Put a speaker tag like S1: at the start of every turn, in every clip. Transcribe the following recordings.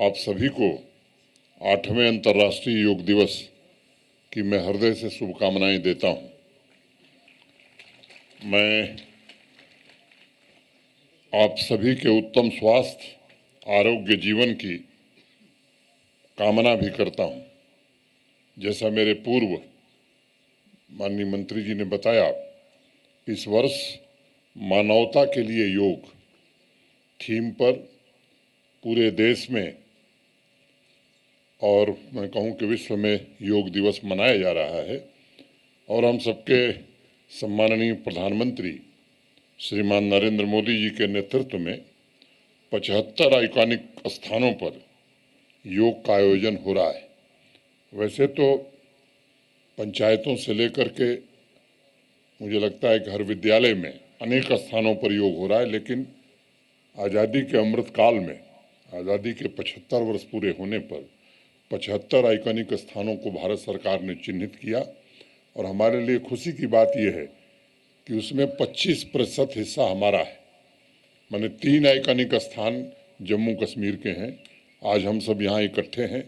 S1: आप सभी को 8वें अंतर्राष्ट्रीय योग दिवस की मैं हृदय से शुभकामनाएं देता हूं। मैं आप सभी के उत्तम स्वास्थ्य, आरोग्य जीवन की कामना भी करता हूं। जैसा मेरे पूर्व माननीय मंत्री जी ने बताया, इस वर्ष मानवता के लिए योग थीम पर पूरे देश में और मैं कहूं कि विश्व में योग दिवस मनाया जा रहा है। और हम सबके सम्माननीय प्रधानमंत्री श्रीमान नरेंद्र मोदी जी के नेतृत्व में 75 आइकॉनिक स्थानों पर योग का आयोजन हो रहा है। वैसे तो पंचायतों से लेकर के मुझे लगता है कि हर विद्यालय में अनेक स्थानों पर योग हो रहा है, लेकिन आज़ादी के अमृत काल में, आज़ादी के 75 वर्ष पूरे होने पर 75 आइकॉनिक स्थानों को भारत सरकार ने चिन्हित किया। और हमारे लिए खुशी की बात यह है कि उसमें 25% हिस्सा हमारा है। माने 3 आइकॉनिक स्थान जम्मू कश्मीर के हैं। आज हम सब यहाँ इकट्ठे हैं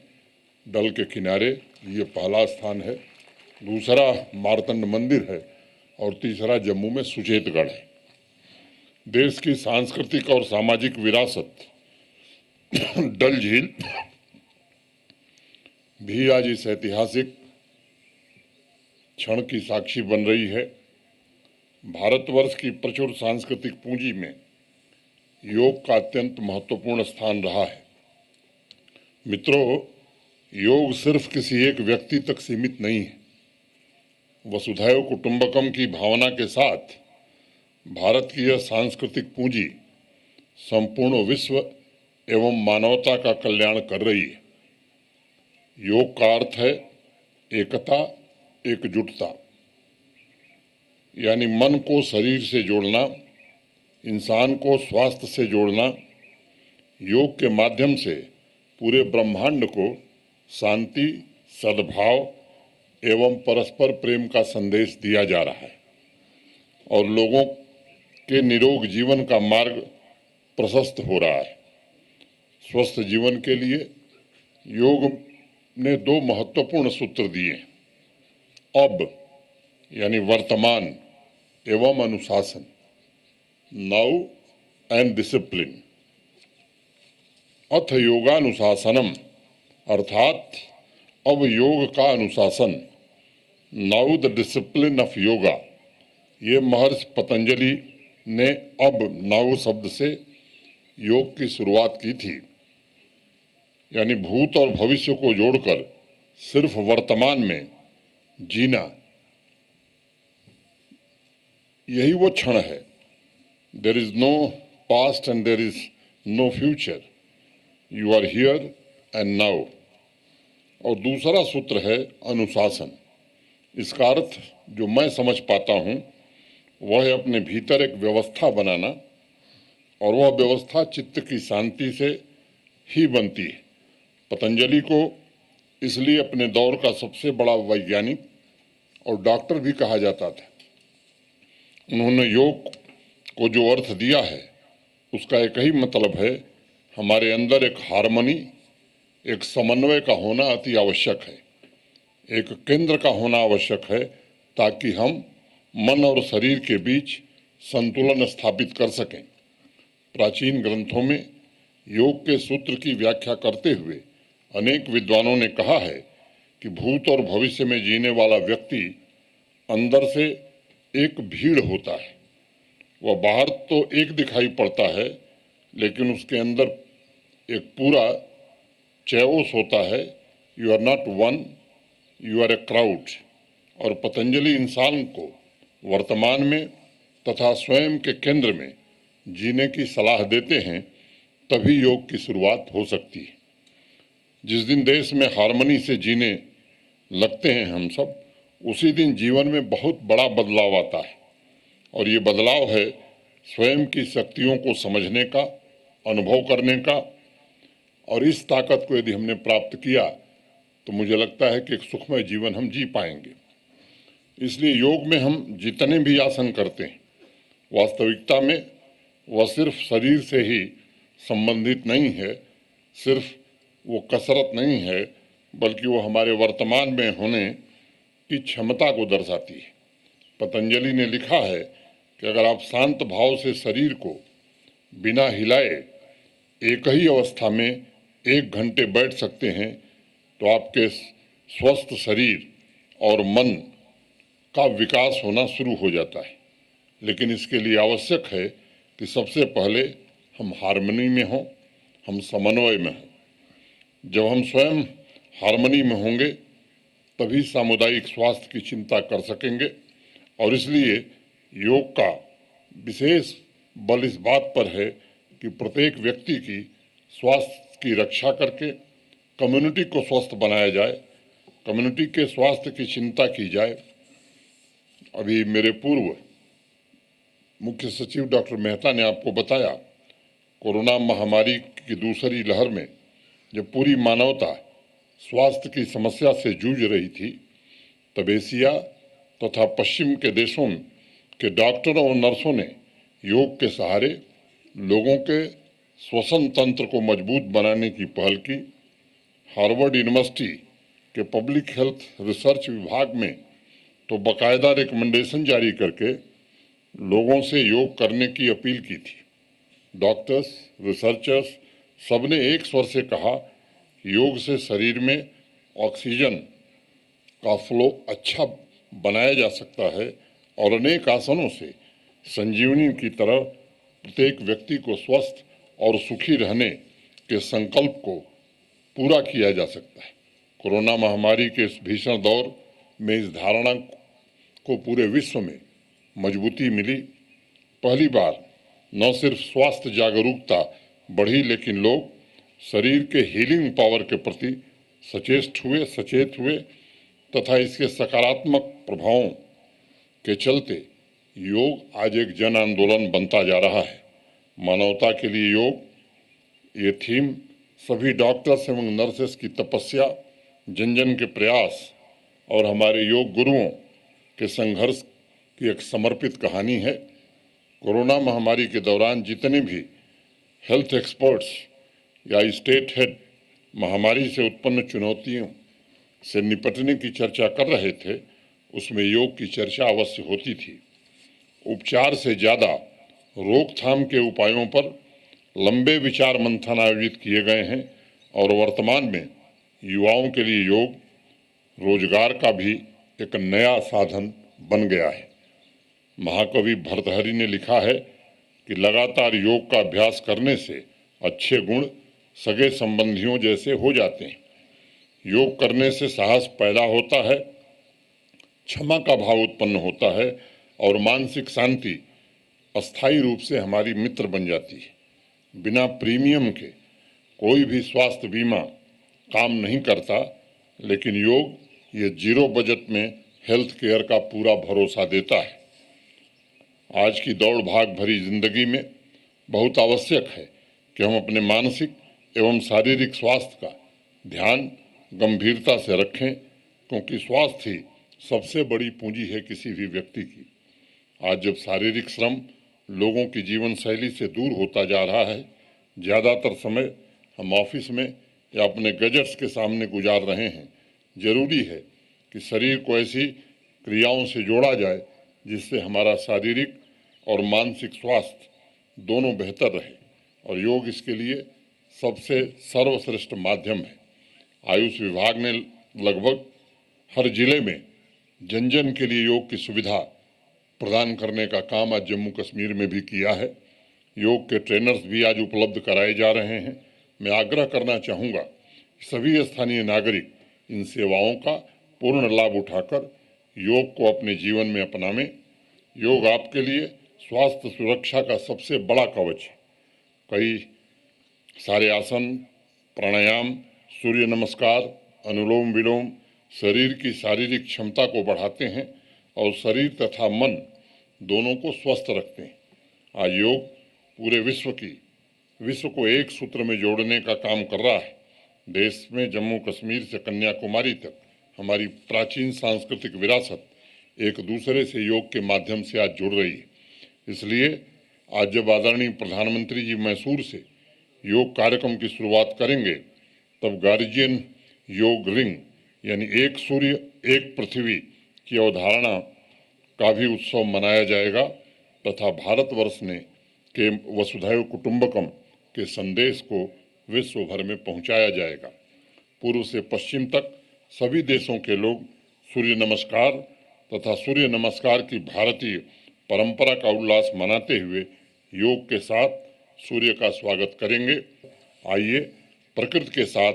S1: डल के किनारे, ये पहला स्थान है। दूसरा मार्तंड मंदिर है और तीसरा जम्मू में सुचेतगढ़ है। देश की सांस्कृतिक और सामाजिक विरासत डल झील भी आज इस ऐतिहासिक क्षण की साक्षी बन रही है। भारतवर्ष की प्रचुर सांस्कृतिक पूंजी में योग का अत्यंत महत्वपूर्ण स्थान रहा है। मित्रों, योग सिर्फ किसी एक व्यक्ति तक सीमित नहीं है। वसुधैव कुटुंबकम की भावना के साथ भारत की यह सांस्कृतिक पूंजी संपूर्ण विश्व एवं मानवता का कल्याण कर रही है। योग का अर्थ है एकता, एकजुटता, यानी मन को शरीर से जोड़ना, इंसान को स्वास्थ्य से जोड़ना। योग के माध्यम से पूरे ब्रह्मांड को शांति, सद्भाव एवं परस्पर प्रेम का संदेश दिया जा रहा है और लोगों के निरोग जीवन का मार्ग प्रशस्त हो रहा है। स्वस्थ जीवन के लिए योग ने 2 महत्वपूर्ण सूत्र दिए, अब यानी वर्तमान एवं अनुशासन, नाउ एंड डिसिप्लिन। अथ योगानुशासनम, अर्थात अब योग का अनुशासन, now the discipline of yoga. ये महर्षि पतंजलि ने अब नाउ शब्द से योग की शुरुआत की थी, यानी भूत और भविष्य को जोड़कर सिर्फ वर्तमान में जीना, यही वो क्षण है। There is no past and there is no future, you are here and now. और दूसरा सूत्र है अनुशासन। इसका अर्थ जो मैं समझ पाता हूँ वह है अपने भीतर एक व्यवस्था बनाना, और वह व्यवस्था चित्त की शांति से ही बनती है। पतंजलि को इसलिए अपने दौर का सबसे बड़ा वैज्ञानिक और डॉक्टर भी कहा जाता था। उन्होंने योग को जो अर्थ दिया है उसका एक ही मतलब है, हमारे अंदर एक हार्मनी, एक समन्वय का होना अति आवश्यक है, एक केंद्र का होना आवश्यक है, ताकि हम मन और शरीर के बीच संतुलन स्थापित कर सकें। प्राचीन ग्रंथों में योग के सूत्र की व्याख्या करते हुए अनेक विद्वानों ने कहा है कि भूत और भविष्य में जीने वाला व्यक्ति अंदर से एक भीड़ होता है। वह बाहर तो एक दिखाई पड़ता है, लेकिन उसके अंदर एक पूरा चैओस होता है। You are not one, you are a crowd. और पतंजलि इंसान को वर्तमान में तथा स्वयं के केंद्र में जीने की सलाह देते हैं, तभी योग की शुरुआत हो सकती है। जिस दिन देश में हार्मनी से जीने लगते हैं हम सब, उसी दिन जीवन में बहुत बड़ा बदलाव आता है। और ये बदलाव है स्वयं की शक्तियों को समझने का, अनुभव करने का। और इस ताकत को यदि हमने प्राप्त किया तो मुझे लगता है कि एक सुखमय जीवन हम जी पाएंगे। इसलिए योग में हम जितने भी आसन करते हैं, वास्तविकता में वह सिर्फ शरीर से ही संबंधित नहीं है, सिर्फ वो कसरत नहीं है, बल्कि वो हमारे वर्तमान में होने की क्षमता को दर्शाती है। पतंजलि ने लिखा है कि अगर आप शांत भाव से शरीर को बिना हिलाए एक ही अवस्था में 1 घंटे बैठ सकते हैं तो आपके स्वस्थ शरीर और मन का विकास होना शुरू हो जाता है। लेकिन इसके लिए आवश्यक है कि सबसे पहले हम हार्मनी में हों, हम समन्वय में हों। जब हम स्वयं हार्मनी में होंगे तभी सामुदायिक स्वास्थ्य की चिंता कर सकेंगे। और इसलिए योग का विशेष बल इस बात पर है कि प्रत्येक व्यक्ति की स्वास्थ्य की रक्षा करके कम्युनिटी को स्वस्थ बनाया जाए, कम्युनिटी के स्वास्थ्य की चिंता की जाए। अभी मेरे पूर्व मुख्य सचिव डॉक्टर मेहता ने आपको बताया, कोरोना महामारी की दूसरी लहर में जब पूरी मानवता स्वास्थ्य की समस्या से जूझ रही थी, तब एशिया तथा पश्चिम के देशों के डॉक्टरों और नर्सों ने योग के सहारे लोगों के श्वसन तंत्र को मजबूत बनाने की पहल की। हार्वर्ड यूनिवर्सिटी के पब्लिक हेल्थ रिसर्च विभाग में तो बाकायदा रिकमेंडेशन जारी करके लोगों से योग करने की अपील की थी। डॉक्टर्स, रिसर्चर्स सबने एक स्वर से कहा, योग से शरीर में ऑक्सीजन का फ्लो अच्छा बनाया जा सकता है और अनेक आसनों से संजीवनी की तरह प्रत्येक व्यक्ति को स्वस्थ और सुखी रहने के संकल्प को पूरा किया जा सकता है। कोरोना महामारी के इस भीषण दौर में इस धारणा को पूरे विश्व में मजबूती मिली। पहली बार न सिर्फ स्वास्थ्य जागरूकता बढ़ी, लेकिन लोग शरीर के हीलिंग पावर के प्रति सचेत हुए तथा इसके सकारात्मक प्रभावों के चलते योग आज एक जन आंदोलन बनता जा रहा है। मानवता के लिए योग, ये थीम सभी डॉक्टर्स एवं नर्सेस की तपस्या, जन जन के प्रयास और हमारे योग गुरुओं के संघर्ष की एक समर्पित कहानी है। कोरोना महामारी के दौरान जितने भी हेल्थ एक्सपर्ट्स या स्टेट हेड महामारी से उत्पन्न चुनौतियों से निपटने की चर्चा कर रहे थे, उसमें योग की चर्चा अवश्य होती थी। उपचार से ज़्यादा रोकथाम के उपायों पर लंबे विचार मंथन आयोजित किए गए हैं और वर्तमान में युवाओं के लिए योग रोजगार का भी एक नया साधन बन गया है। महाकवि भर्तृहरि ने लिखा है कि लगातार योग का अभ्यास करने से अच्छे गुण सगे संबंधियों जैसे हो जाते हैं। योग करने से साहस पैदा होता है, क्षमा का भाव उत्पन्न होता है और मानसिक शांति अस्थायी रूप से हमारी मित्र बन जाती है। बिना प्रीमियम के कोई भी स्वास्थ्य बीमा काम नहीं करता, लेकिन योग ये 0 बजट में हेल्थ केयर का पूरा भरोसा देता है। आज की दौड़ भाग भरी जिंदगी में बहुत आवश्यक है कि हम अपने मानसिक एवं शारीरिक स्वास्थ्य का ध्यान गंभीरता से रखें, क्योंकि स्वास्थ्य ही सबसे बड़ी पूंजी है किसी भी व्यक्ति की। आज जब शारीरिक श्रम लोगों की जीवन शैली से दूर होता जा रहा है, ज़्यादातर समय हम ऑफिस में या अपने गैजेट्स के सामने गुजार रहे हैं, जरूरी है कि शरीर को ऐसी क्रियाओं से जोड़ा जाए जिससे हमारा शारीरिक और मानसिक स्वास्थ्य दोनों बेहतर रहे, और योग इसके लिए सबसे सर्वश्रेष्ठ माध्यम है। आयुष विभाग ने लगभग हर जिले में जन जन के लिए योग की सुविधा प्रदान करने का काम आज जम्मू कश्मीर में भी किया है। योग के ट्रेनर्स भी आज उपलब्ध कराए जा रहे हैं। मैं आग्रह करना चाहूँगा सभी स्थानीय नागरिक इन सेवाओं का पूर्ण लाभ उठाकर योग को अपने जीवन में अपनावें। योग आपके लिए स्वास्थ्य सुरक्षा का सबसे बड़ा कवच है। कई सारे आसन, प्राणायाम, सूर्य नमस्कार, अनुलोम विलोम शरीर की शारीरिक क्षमता को बढ़ाते हैं और शरीर तथा मन दोनों को स्वस्थ रखते हैं। आज योग पूरे विश्व को एक सूत्र में जोड़ने का काम कर रहा है। देश में जम्मू कश्मीर से कन्याकुमारी तक हमारी प्राचीन सांस्कृतिक विरासत एक दूसरे से योग के माध्यम से आज जुड़ रही है। इसलिए आज जब आदरणीय प्रधानमंत्री जी मैसूर से योग कार्यक्रम की शुरुआत करेंगे, तब गार्जियन योग रिंग यानी एक सूर्य एक पृथ्वी की अवधारणा का भी उत्सव मनाया जाएगा तथा भारतवर्ष ने के वसुधैव कुटुंबकम के संदेश को विश्व भर में पहुंचाया जाएगा। पूर्व से पश्चिम तक सभी देशों के लोग सूर्य नमस्कार तथा सूर्य नमस्कार की भारतीय परंपरा का उल्लास मनाते हुए योग के साथ सूर्य का स्वागत करेंगे। आइए प्रकृति के साथ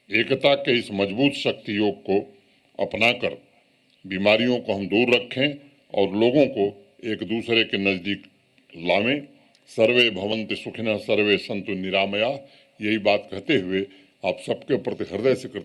S1: एकता के इस मजबूत शक्ति योग को अपनाकर बीमारियों को हम दूर रखें और लोगों को एक दूसरे के नज़दीक लावें। सर्वे भवन्तु सुखिनः सर्वे सन्तु निरामया, यही बात कहते हुए आप सबके प्रति हृदय से कृतज्ञ